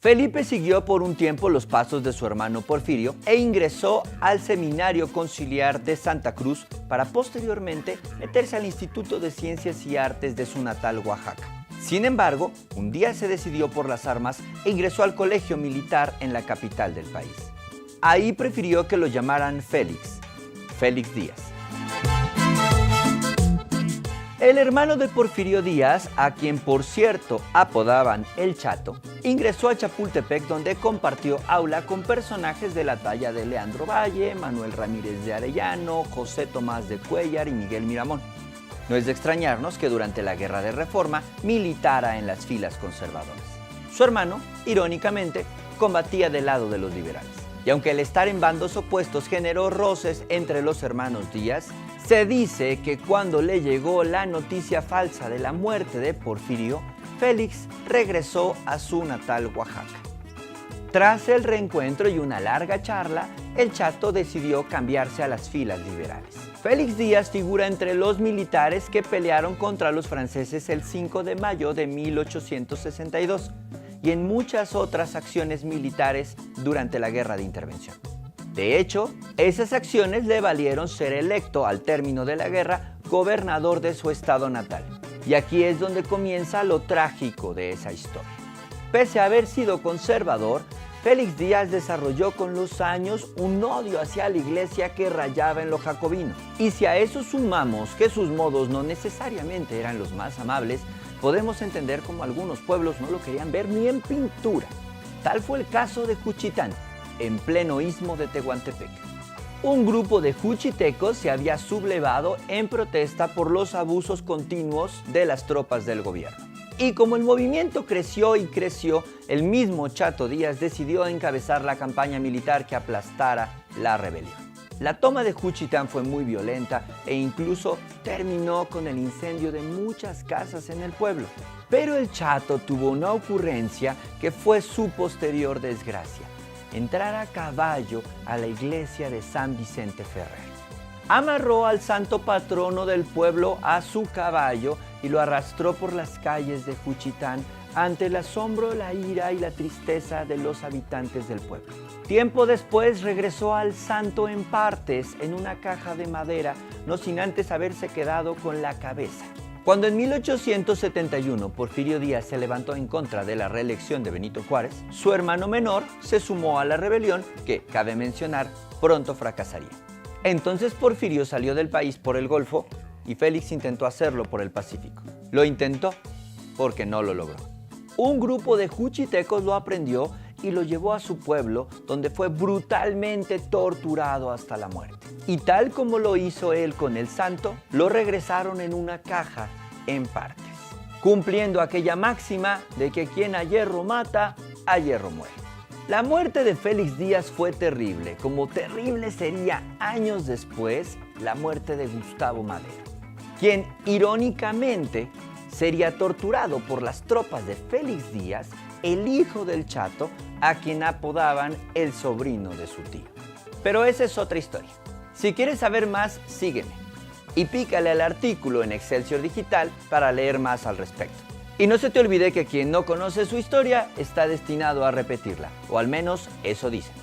Felipe siguió por un tiempo los pasos de su hermano Porfirio e ingresó al Seminario Conciliar de Santa Cruz para posteriormente meterse al Instituto de Ciencias y Artes de su natal Oaxaca. Sin embargo, un día se decidió por las armas e ingresó al colegio militar en la capital del país. Ahí prefirió que lo llamaran Félix Díaz. El hermano de Porfirio Díaz, a quien por cierto apodaban El Chato, ingresó a Chapultepec, donde compartió aula con personajes de la talla de Leandro Valle, Manuel Ramírez de Arellano, José Tomás de Cuéllar y Miguel Miramón. No es de extrañarnos que durante la Guerra de Reforma militara en las filas conservadoras. Su hermano, irónicamente, combatía del lado de los liberales. Y aunque el estar en bandos opuestos generó roces entre los hermanos Díaz, se dice que cuando le llegó la noticia falsa de la muerte de Porfirio, Félix regresó a su natal Oaxaca. Tras el reencuentro y una larga charla, el Chato decidió cambiarse a las filas liberales. Félix Díaz figura entre los militares que pelearon contra los franceses el 5 de mayo de 1862 y en muchas otras acciones militares durante la Guerra de Intervención. De hecho, esas acciones le valieron ser electo al término de la guerra gobernador de su estado natal. Y aquí es donde comienza lo trágico de esa historia. Pese a haber sido conservador, Félix Díaz desarrolló con los años un odio hacia la iglesia que rayaba en lo jacobino. Y si a eso sumamos que sus modos no necesariamente eran los más amables, podemos entender cómo algunos pueblos no lo querían ver ni en pintura. Tal fue el caso de Juchitán, en pleno istmo de Tehuantepec. Un grupo de juchitecos se había sublevado en protesta por los abusos continuos de las tropas del gobierno. Y como el movimiento creció y creció, el mismo Chato Díaz decidió encabezar la campaña militar que aplastara la rebelión. La toma de Juchitán fue muy violenta e incluso terminó con el incendio de muchas casas en el pueblo. Pero el Chato tuvo una ocurrencia que fue su posterior desgracia: entrar a caballo a la iglesia de San Vicente Ferrer. Amarró al santo patrono del pueblo a su caballo y lo arrastró por las calles de Juchitán ante el asombro, la ira y la tristeza de los habitantes del pueblo. Tiempo después regresó al santo en partes en una caja de madera, no sin antes haberse quedado con la cabeza. Cuando en 1871 Porfirio Díaz se levantó en contra de la reelección de Benito Juárez, su hermano menor se sumó a la rebelión que, cabe mencionar, pronto fracasaría. Entonces Porfirio salió del país por el Golfo y Félix intentó hacerlo por el Pacífico. Lo intentó porque no lo logró. Un grupo de juchitecos lo aprendió y lo llevó a su pueblo, donde fue brutalmente torturado hasta la muerte. Y tal como lo hizo él con el santo, lo regresaron en una caja en partes, cumpliendo aquella máxima de que quien a hierro mata, a hierro muere. La muerte de Félix Díaz fue terrible, como terrible sería años después la muerte de Gustavo Madero, quien irónicamente sería torturado por las tropas de Félix Díaz, el hijo del Chato, a quien apodaban el sobrino de su tío. Pero esa es otra historia. Si quieres saber más, sígueme y pícale al artículo en Excelsior Digital para leer más al respecto. Y no se te olvide que quien no conoce su historia está destinado a repetirla, o al menos eso dicen.